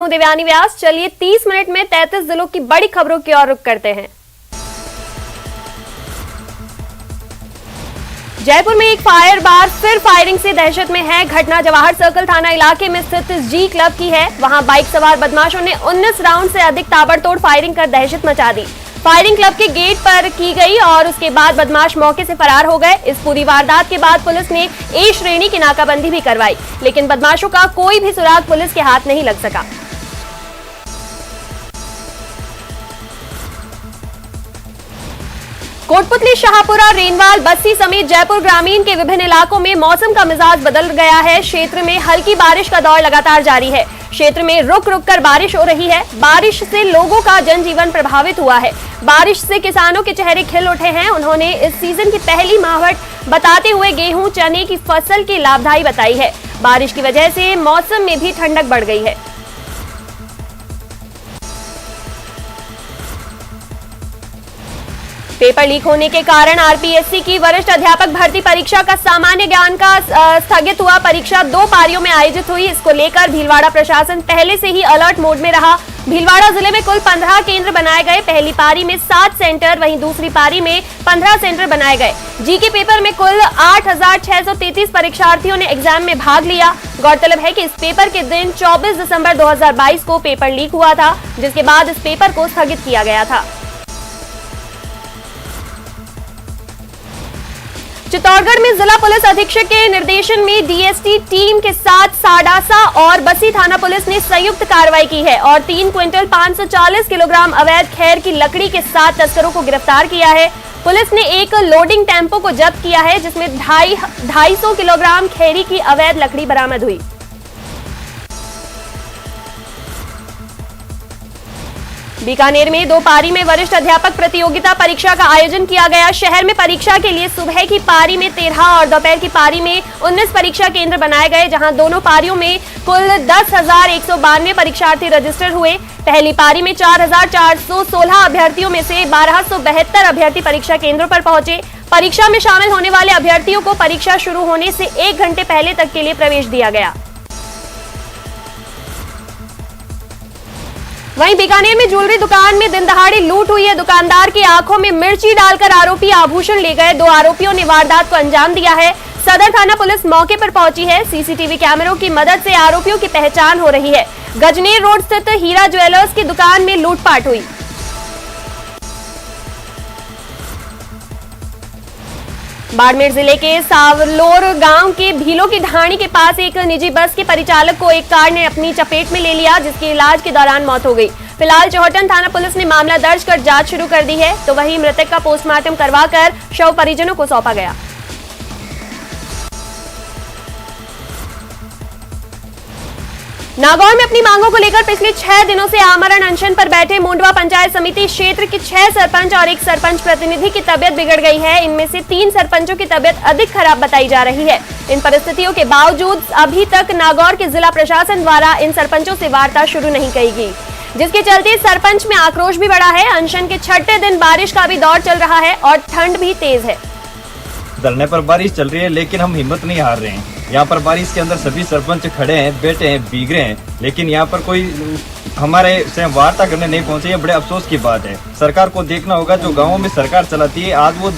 देवयानी व्यास। चलिए 30 मिनट में 33 जिलों की बड़ी खबरों की ओर रुख करते हैं। जयपुर में एक फायर बार फिर फायरिंग से दहशत में है। घटना जवाहर सर्कल थाना इलाके में स्थित जी क्लब की है। वहां बाइक सवार बदमाशों ने 19 राउंड से अधिक ताबड़तोड़ फायरिंग कर दहशत मचा दी। फायरिंग क्लब के गेट पर की गई और उसके बाद बदमाश मौके से फरार हो गए। इस पूरी वारदात के बाद पुलिस ने ए श्रेणी की नाकाबंदी भी करवाई, लेकिन बदमाशों का कोई भी सुराग पुलिस के हाथ नहीं लग सका। कोटपुतली, शाहपुरा, रेनवाल, बस्सी समेत जयपुर ग्रामीण के विभिन्न इलाकों में मौसम का मिजाज बदल गया है। क्षेत्र में हल्की बारिश का दौर लगातार जारी है। क्षेत्र में रुक रुक कर बारिश हो रही है। बारिश से लोगों का जनजीवन प्रभावित हुआ है। बारिश से किसानों के चेहरे खिल उठे हैं। उन्होंने इस सीजन की पहली मावट बताते हुए गेहूं, चने की फसल की लाभदायी बताई है। बारिश की वजह से मौसम में भी ठंडक बढ़ गई है। पेपर लीक होने के कारण आरपीएससी की वरिष्ठ अध्यापक भर्ती परीक्षा का सामान्य ज्ञान का स्थगित हुआ। परीक्षा 2 पारियों में आयोजित हुई। इसको लेकर भीलवाड़ा प्रशासन पहले से ही अलर्ट मोड में रहा। भीलवाड़ा जिले में कुल 15 केंद्र बनाए गए। पहली पारी में 7 सेंटर, वहीं दूसरी पारी में 15 सेंटर बनाए गए। जीके पेपर में कुल 8,633 परीक्षार्थियों ने एग्जाम में भाग लिया। गौरतलब है कि इस पेपर के दिन 24 दिसंबर 2022 को पेपर लीक हुआ था, जिसके बाद इस पेपर को स्थगित किया गया था। चित्तौड़गढ़ में जिला पुलिस अधीक्षक के निर्देशन में डीएसटी टीम के साथ साडासा और बस्सी थाना पुलिस ने संयुक्त कार्रवाई की है और 3 क्विंटल 540 किलोग्राम अवैध खैर की लकड़ी के साथ तस्करों को गिरफ्तार किया है। पुलिस ने एक लोडिंग टेम्पो को जब्त किया है, जिसमें 250 किलोग्राम खैरी की अवैध लकड़ी बरामद हुई। बीकानेर में 2 पारी में वरिष्ठ अध्यापक प्रतियोगिता परीक्षा का आयोजन किया गया। शहर में परीक्षा के लिए सुबह की पारी में 13 और दोपहर की पारी में 19 परीक्षा केंद्र बनाए गए, जहां दोनों पारियों में कुल 10,192 परीक्षार्थी रजिस्टर हुए। पहली पारी में 4,416 अभ्यर्थियों में से 1,272 अभ्यर्थी परीक्षा केंद्रों पर पहुंचे। परीक्षा में शामिल होने वाले अभ्यर्थियों को परीक्षा शुरू होने से 1 घंटे पहले तक के लिए प्रवेश दिया गया। वहीं बीकानेर में ज्वेलरी दुकान में दिन दहाड़े लूट हुई है। दुकानदार की आंखों में मिर्ची डालकर आरोपी आभूषण ले गए। 2 आरोपियों ने वारदात को अंजाम दिया है। सदर थाना पुलिस मौके पर पहुंची है। सीसीटीवी कैमरों की मदद से आरोपियों की पहचान हो रही है। गजनेर रोड स्थित हीरा ज्वेलर्स की दुकान में लूटपाट हुई। बाड़मेर जिले के सावलोर गांव के भीलों की ढाणी के पास एक निजी बस के परिचालक को एक कार ने अपनी चपेट में ले लिया, जिसके इलाज के दौरान मौत हो गई। फिलहाल चौहटन थाना पुलिस ने मामला दर्ज कर जांच शुरू कर दी है, तो वहीं मृतक का पोस्टमार्टम करवाकर शव परिजनों को सौंपा गया। नागौर में अपनी मांगों को लेकर पिछले 6 दिनों से आमरण अनशन पर बैठे मुंडवा पंचायत समिति क्षेत्र के 6 सरपंच और 1 सरपंच प्रतिनिधि की तबियत बिगड़ गई है। इनमें से 3 सरपंचों की तबियत अधिक खराब बताई जा रही है। इन परिस्थितियों के बावजूद अभी तक नागौर के जिला प्रशासन द्वारा इन सरपंचों से वार्ता शुरू नहीं की गई, जिसके चलते सरपंच में आक्रोश भी बढ़ा है। अनशन के 6ठे दिन बारिश का भी दौर चल रहा है और ठंड भी तेज है। धरने पर बारिश चल रही है, लेकिन हम हिम्मत नहीं हार रहे हैं। यहाँ पर बारिश के अंदर सभी सरपंच खड़े हैं, बैठे हैं, भीग रहे हैं, लेकिन यहाँ पर कोई हमारे से वार्ता करने नहीं पहुंचे। ये बड़े अफसोस की बात है। सरकार को देखना होगा, जो गाँवों में सरकार चलाती है, आज वो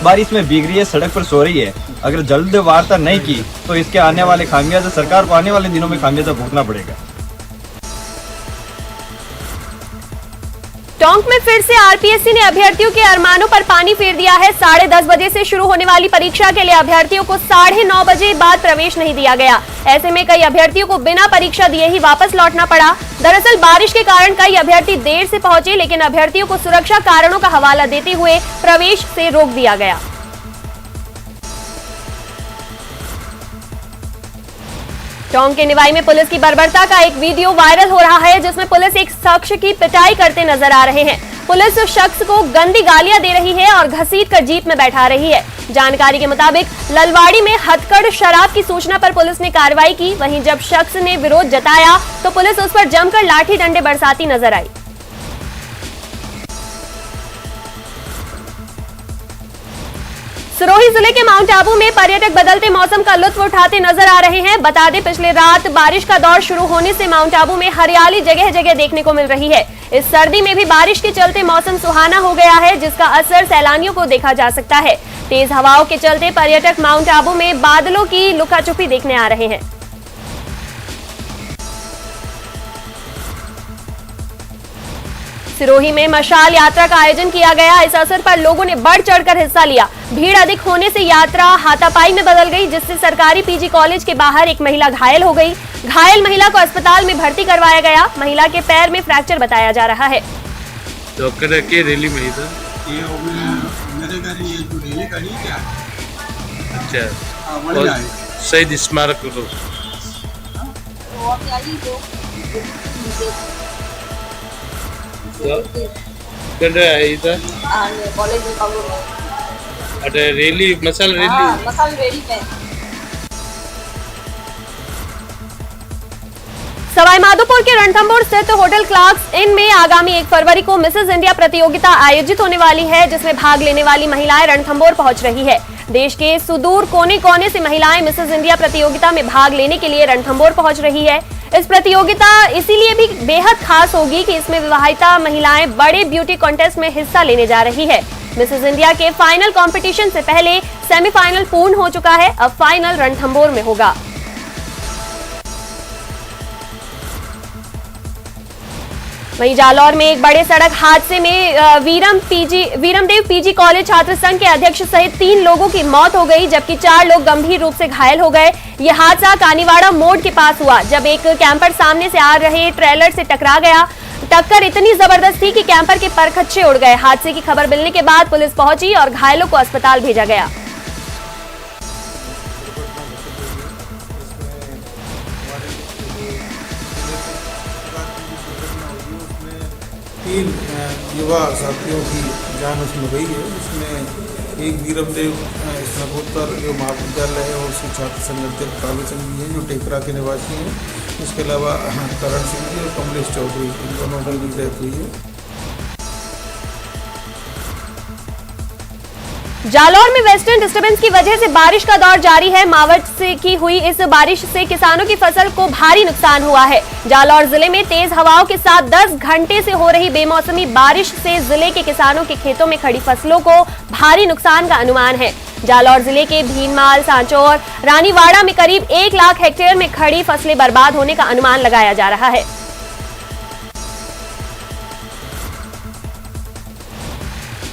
बारिश में भीग रही है, सड़क पर सो रही है। अगर जल्द वार्ता नहीं की तो इसके आने वाले खामियाजा सरकार को आने वाले दिनों में खामियाजा भुगतना पड़ेगा। टोंक में फिर से आरपीएससी ने अभ्यर्थियों के अरमानों पर पानी फेर दिया है। 10:30 बजे से शुरू होने वाली परीक्षा के लिए अभ्यर्थियों को 9:30 बजे बाद प्रवेश नहीं दिया गया। ऐसे में कई अभ्यर्थियों को बिना परीक्षा दिए ही वापस लौटना पड़ा। दरअसल बारिश के कारण कई अभ्यर्थी देर से पहुंचे, लेकिन अभ्यर्थियों को सुरक्षा कारणों का हवाला देते हुए प्रवेश से रोक दिया गया। टोंक के निवाई में पुलिस की बर्बरता का एक वीडियो वायरल हो रहा है, जिसमें पुलिस एक शख्स की पिटाई करते नजर आ रहे हैं। पुलिस उस शख्स को गंदी गालियां दे रही है और घसीट कर जीप में बैठा रही है। जानकारी के मुताबिक ललवाड़ी में हथकड़ शराब की सूचना पर पुलिस ने कार्रवाई की। वहीं जब शख्स ने विरोध जताया तो पुलिस उस पर जमकर लाठी डंडे बरसाती नजर आई। सिरोही जिले के माउंट आबू में पर्यटक बदलते मौसम का लुत्फ उठाते नजर आ रहे हैं। बता दें, पिछले रात बारिश का दौर शुरू होने से माउंट आबू में हरियाली जगह जगह देखने को मिल रही है। इस सर्दी में भी बारिश के चलते मौसम सुहाना हो गया है, जिसका असर सैलानियों को देखा जा सकता है। तेज हवाओं के चलते पर्यटक माउंट आबू में बादलों की लुकाछुपी देखने आ रहे हैं। सिरोही में मशाल यात्रा का आयोजन किया गया। इस अवसर पर लोगों ने बढ़ चढ़कर हिस्सा लिया। भीड़ अधिक होने से यात्रा हाथापाई में बदल गई, जिससे सरकारी पीजी कॉलेज के बाहर एक महिला घायल हो गई। घायल महिला को अस्पताल में भर्ती करवाया गया। महिला के पैर में फ्रैक्चर बताया जा रहा है। तो के रैली में था ये मेरे घर ये जो रैली करी क्या? अच्छा, और शहीद स्मारक को कर आई था कॉलेज में काम अरे रैली मसाल रैली मसाल रैली पे सवाईमाधोपुर के रणथंभौर स्थित होटल क्लार्क्स इन में आगामी 1 फरवरी को मिसेज इंडिया प्रतियोगिता आयोजित होने वाली है, जिसमें भाग लेने वाली महिलाएं रणथंभौर पहुंच रही है। देश के सुदूर कोने कोने से महिलाएं मिसेज इंडिया प्रतियोगिता में भाग लेने के लिए रणथंभौर पहुंच रही है। इस प्रतियोगिता इसीलिए भी बेहद खास होगी कि इसमें विवाहिता महिलाएं बड़े ब्यूटी कॉन्टेस्ट में हिस्सा लेने जा रही है। मिसेज इंडिया के फाइनल कंपटीशन से पहले सेमीफाइनल पूर्ण हो चुका है, अब फाइनल रणथंभौर में होगा। वहीं जालौर में एक बड़े सड़क हादसे में वीरमदेव पीजी कॉलेज छात्र संघ के अध्यक्ष सहित 3 लोगों की मौत हो गई, जबकि 4 लोग गंभीर रूप से घायल हो गए। यह हादसा कानीवाड़ा मोड़ के पास हुआ, जब एक कैंपर सामने से आ रहे ट्रेलर से टकरा गया। टक्कर इतनी जबरदस्त थी कि कैंपर के परखच्चे उड़ गए। हादसे की खबर मिलने के बाद पुलिस पहुंची और घायलों को अस्पताल भेजा गया। तीन युवा साथियों की जान उसमें गई है। इसमें एक वीरमदेव स्नातकोत्तर जो महाविद्यालय है और उसके छात्र संघ अध्यक्ष कालू सिंह जी हैं, जो टेकरा के निवासी हैं। इसके अलावा करण सिंह जी और कमलेश चौधरी, इन दोनों की डेथ हुई है। जालौर में वेस्टर्न डिस्टर्बेंस की वजह से बारिश का दौर जारी है। मावठ से की हुई इस बारिश से किसानों की फसल को भारी नुकसान हुआ है। जालौर जिले में तेज हवाओं के साथ 10 घंटे से हो रही बेमौसमी बारिश से जिले के किसानों के खेतों में खड़ी फसलों को भारी नुकसान का अनुमान है। जालौर जिले के भीनमाल, सांचौर, रानीवाड़ा में करीब 1 लाख हेक्टेयर में खड़ी फसलें बर्बाद होने का अनुमान लगाया जा रहा है।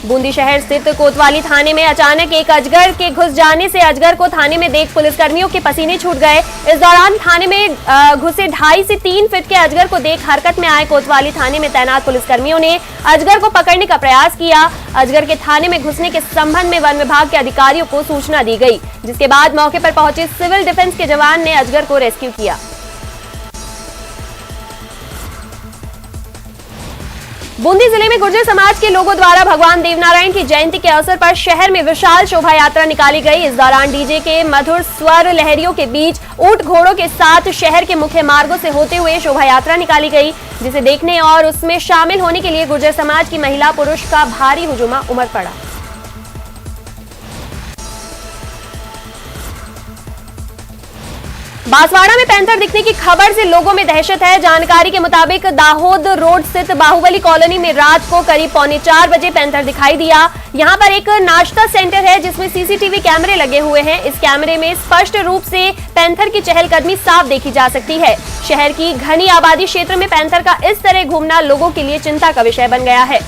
बूंदी शहर स्थित कोतवाली थाने में अचानक एक अजगर के घुस जाने से अजगर को थाने में देख पुलिसकर्मियों के पसीने छूट गए। इस दौरान थाने में घुसे 2.5 से 3 फीट के अजगर को देख हरकत में आए कोतवाली थाने में तैनात पुलिसकर्मियों ने अजगर को पकड़ने का प्रयास किया। अजगर के थाने में घुसने के संबंध में वन विभाग के अधिकारियों को सूचना दी गई, जिसके बाद मौके पर पहुंचे सिविल डिफेंस के जवान ने अजगर को रेस्क्यू किया। बूंदी जिले में गुर्जर समाज के लोगों द्वारा भगवान देवनारायण की जयंती के अवसर पर शहर में विशाल शोभा यात्रा निकाली गई। इस दौरान डीजे के मधुर स्वर लहरियों के बीच ऊंट घोड़ों के साथ शहर के मुख्य मार्गों से होते हुए शोभा यात्रा निकाली गई, जिसे देखने और उसमें शामिल होने के लिए गुर्जर समाज की महिला पुरुष का भारी हुजूम उमड़ पड़ा। बांसवाड़ा में पैंथर दिखने की खबर से लोगों में दहशत है। जानकारी के मुताबिक दाहोद रोड स्थित बाहुबली कॉलोनी में रात को करीब 3:45 बजे पैंथर दिखाई दिया। यहां पर एक नाश्ता सेंटर है, जिसमें सीसीटीवी कैमरे लगे हुए हैं। इस कैमरे में स्पष्ट रूप से पैंथर की चहलकदमी साफ देखी जा सकती है। शहर की घनी आबादी क्षेत्र में पैंथर का इस तरह घूमना लोगों के लिए चिंता का विषय बन गया है।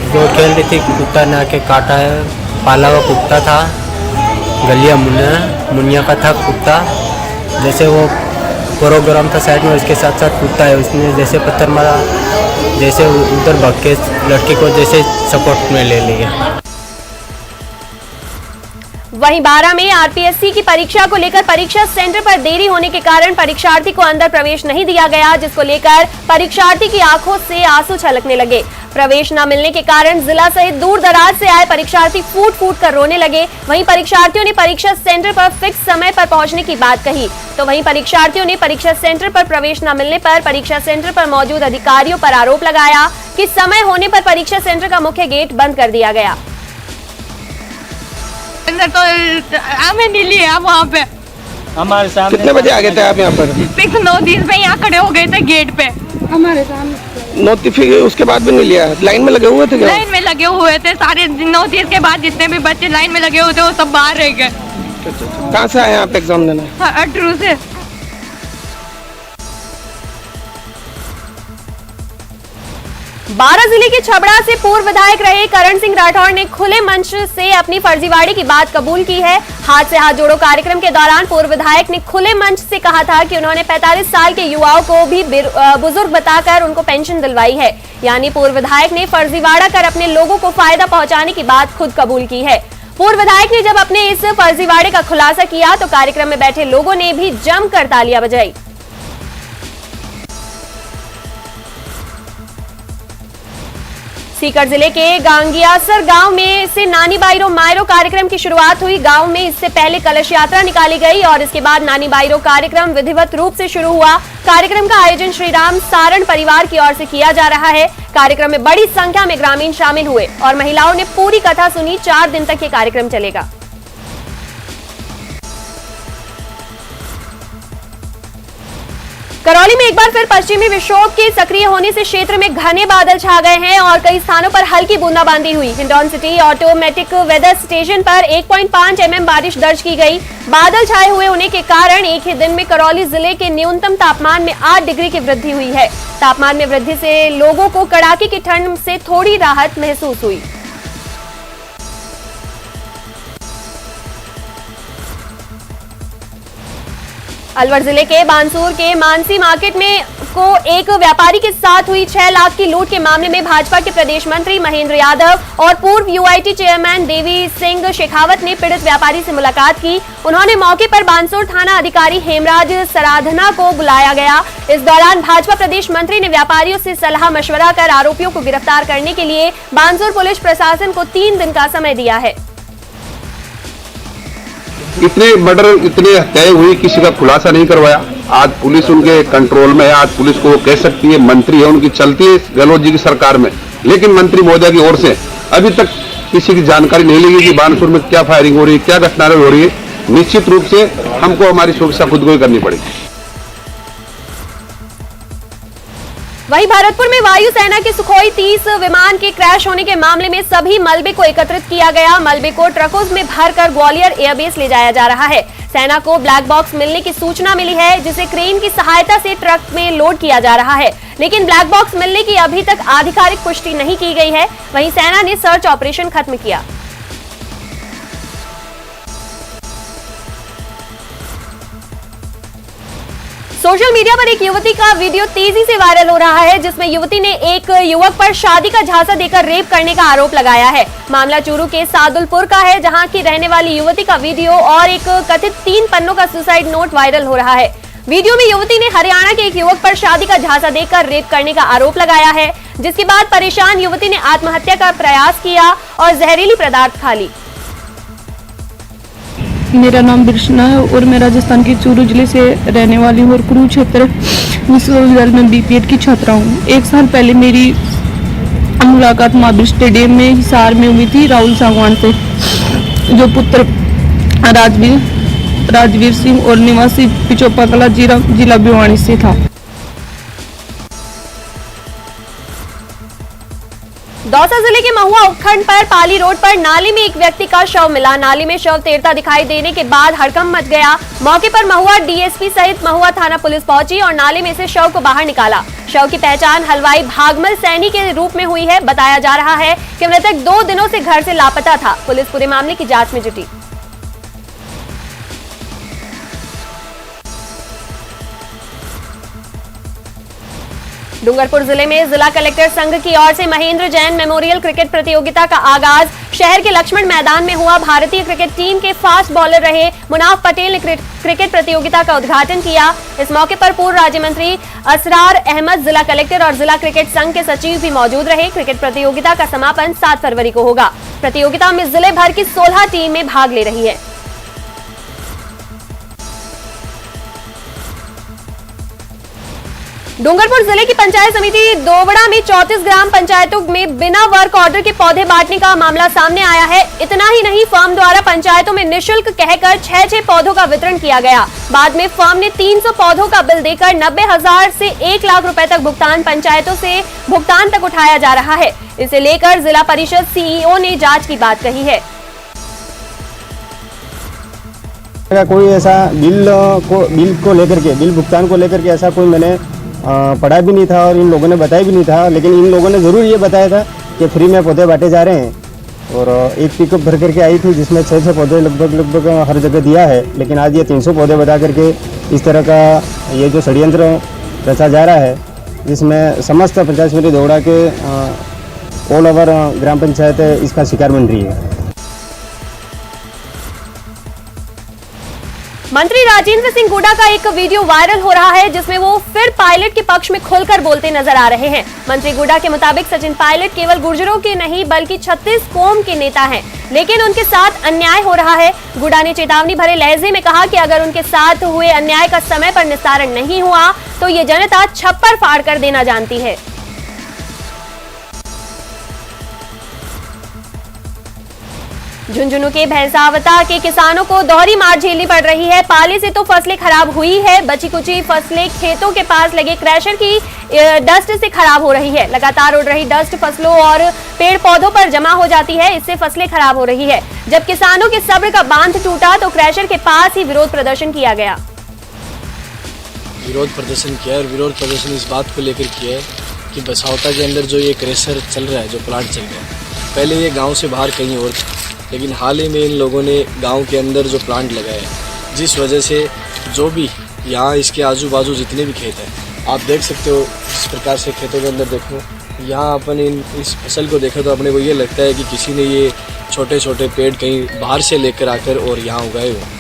जो खेल रही थी, कुत्ता ने आके काटा है। पाला हुआ कुत्ता था, गलिया मुनिया का था कुत्ता। जैसे वो प्रोग्राम था साइड में, उसके साथ साथ कुत्ता है, उसने जैसे पत्थर मारा, जैसे उधर भाग के लड़की को जैसे सपोर्ट में ले लिया। वहीं 12 में आरपीएससी की परीक्षा को लेकर परीक्षा सेंटर पर देरी होने के कारण परीक्षार्थी को अंदर प्रवेश नहीं दिया गया, जिसको लेकर परीक्षार्थी की आंखों से आंसू छलकने लगे। प्रवेश न मिलने के कारण जिला सहित दूर दराज से आए परीक्षार्थी फूट फूट कर रोने लगे। वहीं परीक्षार्थियों ने परीक्षा सेंटर पर फिक्स समय पर पहुंचने की बात कही, तो वहीं परीक्षार्थियों ने परीक्षा सेंटर पर प्रवेश न मिलने पर परीक्षा सेंटर पर मौजूद अधिकारियों पर आरोप लगाया कि समय होने पर परीक्षा सेंटर का मुख्य गेट बंद कर दिया गया। अंदर तो हमें नहीं लिया वहाँ पे। हमारे सामने कितने बजे आ गए थे आप यहाँ पर? फिक्स 9 दिन से यहाँ खड़े हो गए थे गेट पे। हमारे सामने नोटिफिकेशन उसके बाद भी नहीं लिया? लाइन में लगे हुए थे क्या? लाइन में लगे हुए थे सारे 9 दिन के बाद जितने भी बच्चे लाइन में लगे हुए थे वो सब बाहर रह गए। कहाँ से आए आप एग्जाम देने? अटरू से। बारां जिले के छबड़ा से पूर्व विधायक रहे करण सिंह राठौड़ ने खुले मंच से अपनी फर्जीवाड़े की बात कबूल की है। हाथ से हाथ जोड़ो कार्यक्रम के दौरान पूर्व विधायक ने खुले मंच से कहा था कि उन्होंने 45 साल के युवाओं को भी बुजुर्ग बताकर उनको पेंशन दिलवाई है। यानी पूर्व विधायक ने फर्जीवाड़ा कर अपने लोगों को फायदा पहुंचाने की बात खुद कबूल की है। पूर्व विधायक ने जब अपने इस फर्जीवाड़े का खुलासा किया तो कार्यक्रम में बैठे लोगों ने भी जमकर तालियां बजाई। सीकर जिले के गांगियासर गांव में से नानी बाईरो मायरो कार्यक्रम की शुरुआत हुई। गांव में इससे पहले कलश यात्रा निकाली गई और इसके बाद नानी बाईरो कार्यक्रम विधिवत रूप से शुरू हुआ। कार्यक्रम का आयोजन श्रीराम सारण परिवार की ओर से किया जा रहा है। कार्यक्रम में बड़ी संख्या में ग्रामीण शामिल हुए और महिलाओं ने पूरी कथा सुनी। 4 दिन तक ये कार्यक्रम चलेगा। करौली में एक बार फिर पश्चिमी विक्षोभ के सक्रिय होने से क्षेत्र में घने बादल छा गए हैं और कई स्थानों पर हल्की बूंदाबांदी हुई। Hindaun city automatic weather station पर 1.5 mm बारिश दर्ज की गई। बादल छाए हुए होने के कारण एक ही दिन में करौली जिले के न्यूनतम तापमान में 8 डिग्री की वृद्धि हुई है। तापमान में वृद्धि से लोगों को कड़ाके की ठंड से थोड़ी राहत महसूस हुई। अलवर जिले के बानसूर के मानसी मार्केट में को एक व्यापारी के साथ हुई 6 लाख की लूट के मामले में भाजपा के प्रदेश मंत्री महेंद्र यादव और पूर्व यूआईटी चेयरमैन देवी सिंह शेखावत ने पीड़ित व्यापारी से मुलाकात की। उन्होंने मौके पर बानसूर थाना अधिकारी हेमराज सराधना को बुलाया गया। इस दौरान भाजपा प्रदेश मंत्री ने व्यापारियों से सलाह मशवरा कर आरोपियों को गिरफ्तार करने के लिए बानसूर पुलिस प्रशासन को 3 दिन का समय दिया है। इतने मर्डर, इतने हत्याएं हुई, किसी का खुलासा नहीं करवाया। आज पुलिस उनके कंट्रोल में है। आज पुलिस को कह सकती है, मंत्री है, उनकी चलती है गहलोत जी की सरकार में, लेकिन मंत्री महोदय की ओर से अभी तक किसी की जानकारी नहीं ली कि बानसूर में क्या फायरिंग हो रही है, क्या घटनाएं हो रही है। निश्चित रूप से हमको हमारी सुरक्षा खुद को ही करनी पड़ेगी। वहीं भरतपुर में वायुसेना के सुखोई 30 विमान के क्रैश होने के मामले में सभी मलबे को एकत्रित किया गया। मलबे को ट्रकों में भरकर ग्वालियर एयरबेस ले जाया जा रहा है। सेना को ब्लैक बॉक्स मिलने की सूचना मिली है, जिसे क्रेन की सहायता से ट्रक में लोड किया जा रहा है, लेकिन ब्लैक बॉक्स मिलने की अभी तक आधिकारिक पुष्टि नहीं की गई है। वहीं सेना ने सर्च ऑपरेशन खत्म किया। सोशल मीडिया पर एक युवती का वीडियो तेजी से वायरल हो रहा है, जिसमें युवती ने एक युवक पर शादी का झांसा देकर रेप करने का आरोप लगाया है। मामला चूरू के सादुलपुर का है, जहां की रहने वाली युवती का वीडियो और एक कथित 3 पन्नों का सुसाइड नोट वायरल हो रहा है। वीडियो में युवती ने हरियाणा के एक युवक पर शादी का झांसा देकर रेप करने का आरोप लगाया है, जिसके बाद परेशान युवती ने आत्महत्या का प्रयास किया और जहरीली पदार्थ खा ली। मेरा नाम बिरशना है और मैं राजस्थान के चूरू जिले से रहने वाली हूँ और कुरुक्षेत्र विश्वविद्यालय में बीपीएड की छात्रा हूँ। 1 साल पहले मेरी मुलाकात महावीर स्टेडियम में हिसार में हुई थी राहुल सांगवान से, जो पुत्र राजवीर सिंह और निवासी पिचोपा कला जिला भिवानी से था। दौसा जिले के महुआ उपखंड पर पाली रोड पर नाली में एक व्यक्ति का शव मिला। नाली में शव तैरता दिखाई देने के बाद हड़कंप मच गया। मौके पर महुआ डीएसपी सहित महुआ थाना पुलिस पहुंची और नाले में से शव को बाहर निकाला। शव की पहचान हलवाई भागमल सैनी के रूप में हुई है। बताया जा रहा है कि मृतक 2 दिनों से घर से लापता था। पुलिस पूरे मामले की जांच में जुटी। डूंगरपुर जिले में जिला कलेक्टर संघ की ओर से महेंद्र जैन मेमोरियल क्रिकेट प्रतियोगिता का आगाज शहर के लक्ष्मण मैदान में हुआ। भारतीय क्रिकेट टीम के फास्ट बॉलर रहे मुनाफ पटेल ने क्रिकेट प्रतियोगिता का उद्घाटन किया। इस मौके पर पूर्व राज्य मंत्री असरार अहमद, जिला कलेक्टर और जिला क्रिकेट संघ के सचिव भी मौजूद रहे। क्रिकेट प्रतियोगिता का समापन 7 फरवरी को होगा। प्रतियोगिता में जिले भर की 16 टीमें भाग ले रही है। डूंगरपुर जिले की पंचायत समिति दोवड़ा में 34 ग्राम पंचायतों में बिना वर्क ऑर्डर के पौधे बांटने का मामला सामने आया है। इतना ही नहीं, फर्म द्वारा पंचायतों में निःशुल्क कहकर 6 पौधों का वितरण किया गया। बाद में फर्म ने 300 पौधों का बिल देकर 90,000 से 1 लाख रुपए तक भुगतान पंचायतों से भुगतान तक उठाया जा रहा है। इसे लेकर जिला परिषद सीईओ ने जांच की बात कही है। कोई ऐसा बिल को लेकर के, बिल भुगतान को लेकर के ऐसा कोई मैंने पढ़ा भी नहीं था और इन लोगों ने बताया भी नहीं था, लेकिन इन लोगों ने ज़रूर ये बताया था कि फ्री में पौधे बांटे जा रहे हैं। और एक पिकअप भर करके आई थी जिसमें 6 पौधे लगभग हर जगह दिया है, लेकिन आज ये 300 पौधे बता करके इस तरह का ये जो षड्यंत्र रचा जा रहा है, जिसमें समस्त पंचायत समिति दोवड़ा के ऑल ओवर ग्राम पंचायत इसका शिकार बन रही है। मंत्री राजेंद्र सिंह गुडा का एक वीडियो वायरल हो रहा है जिसमें वो फिर पायलट के पक्ष में खुलकर बोलते नजर आ रहे हैं। मंत्री गुडा के मुताबिक सचिन पायलट केवल गुर्जरों के नहीं बल्कि 36 कौम के नेता हैं, लेकिन उनके साथ अन्याय हो रहा है। गुडा ने चेतावनी भरे लहजे में कहा कि अगर उनके साथ हुए अन्याय का समय पर निस्तारण नहीं हुआ तो ये जनता छप्पर फाड़ कर देना जानती है। झुंझुनू के भैंसावता के किसानों को दोहरी मार झेलनी पड़ रही है। पाले से तो फसलें खराब हुई है, बची कुची फसलें खेतों के पास लगे क्रैशर की डस्ट से खराब हो रही है। लगातार उड़ रही डस्ट फसलों और पेड़ पौधों पर जमा हो जाती है, इससे फसलें खराब हो रही है। जब किसानों के सब्र का बांध टूटा तो क्रैशर के पास ही विरोध प्रदर्शन किया गया। विरोध प्रदर्शन किया और विरोध प्रदर्शन इस बात को लेकर किया है कि बसावता के अंदर जो ये क्रैशर चल रहा है, जो प्लांट चल रहा है, पहले ये गाँव से बाहर कहीं और था, लेकिन हाल ही में इन लोगों ने गांव के अंदर जो प्लांट लगाया है, जिस वजह से जो भी यहाँ इसके आजू बाजू जितने भी खेत हैं, आप देख सकते हो इस प्रकार से खेतों के अंदर देखो, यहाँ अपन इस फसल को देखो तो अपने को ये लगता है कि किसी ने ये छोटे छोटे पेड़ कहीं बाहर से लेकर आकर और यहाँ उगाए हो।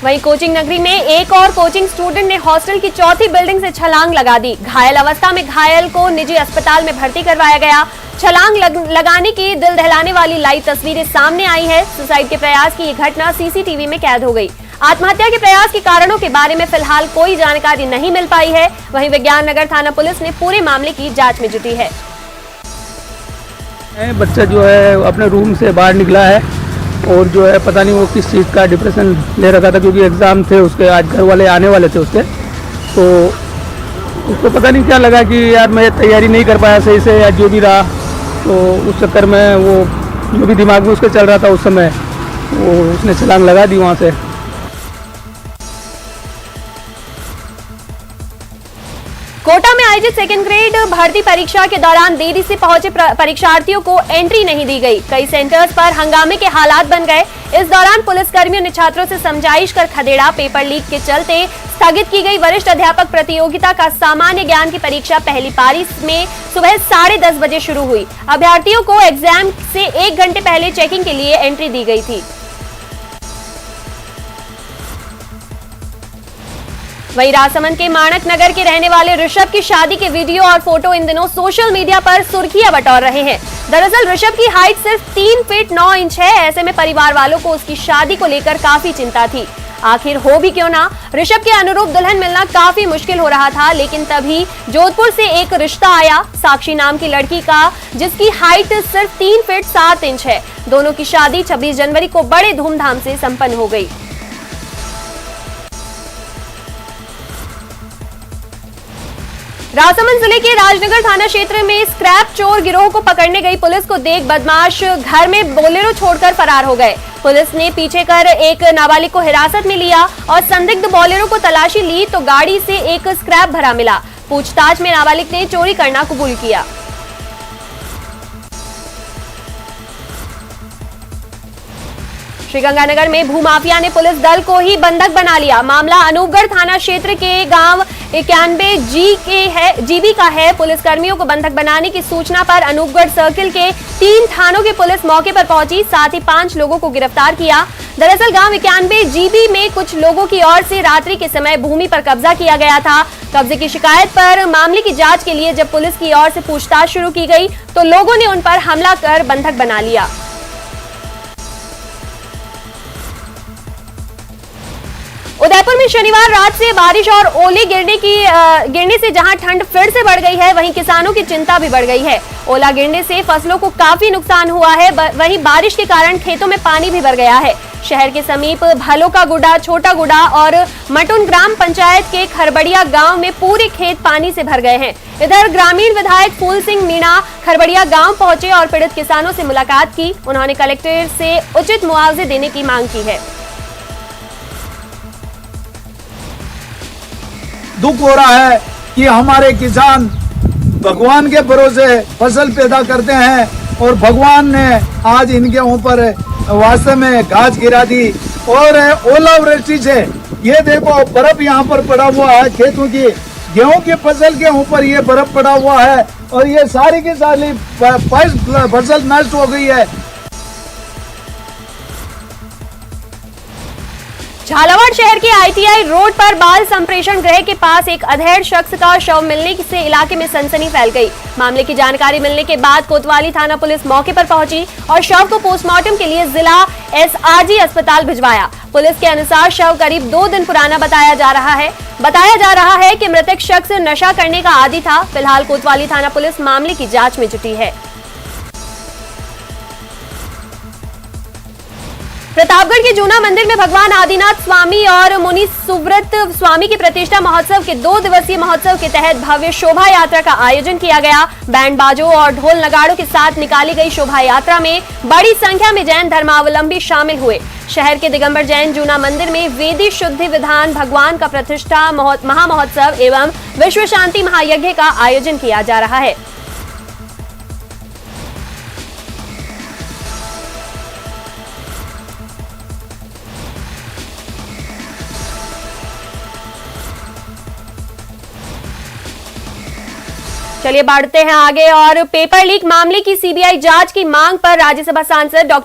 वहीं कोचिंग नगरी में एक और कोचिंग स्टूडेंट ने हॉस्टल की 4थी बिल्डिंग से छलांग लगा दी। घायल अवस्था में घायल को निजी अस्पताल में भर्ती करवाया गया। छलांग लगाने की दिल दहलाने वाली लाइव तस्वीरें सामने आई है। सुसाइड के प्रयास की ये घटना सीसीटीवी में कैद हो गई। आत्महत्या के प्रयास के कारणों के बारे में फिलहाल कोई जानकारी नहीं मिल पाई है। वहीं विज्ञान नगर थाना पुलिस ने पूरे मामले की जांच में जुटी है। बच्चा जो है अपने रूम से बाहर निकला है और जो है पता नहीं वो किस चीज़ का डिप्रेशन ले रखा था, क्योंकि एग्ज़ाम थे उसके, आज घर वाले आने वाले थे उसके, तो उसको पता नहीं क्या लगा कि यार मैं तैयारी नहीं कर पाया सही से या जो भी रहा, तो उस चक्कर में वो जो भी दिमाग में उसके चल रहा था उस समय वो उसने छलांग लगा दी वहाँ से। कोटा में आयोजित सेकेंड ग्रेड भर्ती परीक्षा के दौरान देरी से पहुंचे परीक्षार्थियों को एंट्री नहीं दी गई। कई सेंटर्स पर हंगामे के हालात बन गए। इस दौरान पुलिसकर्मियों ने छात्रों से समझाइश कर खदेड़ा। पेपर लीक के चलते स्थगित की गई वरिष्ठ अध्यापक प्रतियोगिता का सामान्य ज्ञान की परीक्षा पहली पारी में सुबह 10:30 बजे शुरू हुई। अभ्यर्थियों को एग्जाम से 1 घंटे पहले चेकिंग के लिए एंट्री दी गई थी। वहीं राजसमंद के माणक नगर के रहने वाले ऋषभ की शादी के वीडियो और फोटो इन दिनों सोशल मीडिया पर सुर्खियां बटोर रहे हैं। दरअसल ऋषभ की हाइट सिर्फ 3 फीट 9 इंच है। ऐसे में परिवार वालों को उसकी शादी को लेकर काफी चिंता थी। आखिर हो भी क्यों ना, ऋषभ के अनुरूप दुल्हन मिलना काफी मुश्किल हो रहा था, लेकिन तभी जोधपुर से एक रिश्ता आया साक्षी नाम की लड़की का, जिसकी हाइट सिर्फ 3 फीट 7 इंच है। दोनों की शादी 26 जनवरी को बड़े धूमधाम से संपन्न हो गई। राजसमंद जिले के राजनगर थाना क्षेत्र में स्क्रैप चोर गिरोह को पकड़ने गई पुलिस को देख बदमाश घर में बोलेरो छोड़कर फरार हो गए। पुलिस ने पीछे कर एक नाबालिग को हिरासत में लिया और संदिग्ध बोलेरो को तलाशी ली तो गाड़ी से एक स्क्रैप भरा मिला। पूछताछ में नाबालिग ने चोरी करना कबूल किया। श्रीगंगानगर में भूमाफिया ने पुलिस दल को ही बंधक बना लिया। मामला अनूपगढ़ थाना क्षेत्र के गांव 91 जीबी का है। पुलिसकर्मियों को बंधक बनाने की सूचना पर अनूपगढ़ सर्किल के 3 थानों की पुलिस मौके पर पहुंची, साथ ही 5 लोगों को गिरफ्तार किया। दरअसल गांव 91 जीबी में कुछ लोगों की ओर से रात्रि के समय भूमि पर कब्जा किया गया था। कब्जे की शिकायत पर मामले की जांच के लिए जब पुलिस की ओर से पूछताछ शुरू की गई तो लोगों ने उन पर हमला कर बंधक बना लिया। उदयपुर में शनिवार रात से बारिश और ओले गिरने से जहां ठंड फिर से बढ़ गई है, वहीं किसानों की चिंता भी बढ़ गई है। ओला गिरने से फसलों को काफी नुकसान हुआ है, वहीं बारिश के कारण खेतों में पानी भी भर गया है। शहर के समीप भलो का गुडा, छोटा गुडा और मटुन ग्राम पंचायत के खरबड़िया गांव में पूरे खेत पानी से भर गए हैं। इधर ग्रामीण विधायक फूल सिंह मीणा खरबड़िया गांव पहुंचे और पीड़ित किसानों से मुलाकात की। उन्होंने कलेक्टर से उचित मुआवजे देने की मांग की है। दुख हो रहा है कि हमारे किसान भगवान के भरोसे फसल पैदा करते हैं और भगवान ने आज इनके ऊपर वास्तव में घास गिरा दी और ओलावृष्टि से ये देखो बर्फ यहाँ पर पड़ा हुआ है। खेतों की गेहूं की फसल के ऊपर ये बर्फ पड़ा हुआ है और ये सारी की सारी फसल नष्ट हो गई है। झालावाड़ शहर के आईटीआई रोड पर बाल संप्रेषण गृह के पास एक अधेड़ शख्स का शव मिलने से इलाके में सनसनी फैल गई। मामले की जानकारी मिलने के बाद कोतवाली थाना पुलिस मौके पर पहुंची और शव को पोस्टमार्टम के लिए जिला एसआरजी अस्पताल भिजवाया। पुलिस के अनुसार शव करीब 2 दिन पुराना बताया जा रहा है कि मृतक शख्स नशा करने का आदी था। फिलहाल कोतवाली थाना पुलिस मामले की जांच में जुटी है। प्रतापगढ़ के जूना मंदिर में भगवान आदिनाथ स्वामी और मुनि सुव्रत स्वामी की प्रतिष्ठा महोत्सव के 2 दिवसीय महोत्सव के तहत भव्य शोभा यात्रा का आयोजन किया गया। बैंड बाजों और ढोल नगाड़ों के साथ निकाली गई शोभा यात्रा में बड़ी संख्या में जैन धर्मावलंबी शामिल हुए। शहर के दिगंबर जैन जूना मंदिर में वेदी शुद्धि विधान भगवान का प्रतिष्ठा महामहोत्सव एवं विश्व शांति महायज्ञ का आयोजन किया जा रहा है। चलिए बढ़ते हैं आगे और पेपर लीक मामले की सीबीआई जांच की मांग पर राज्यसभा सांसद डॉक्टर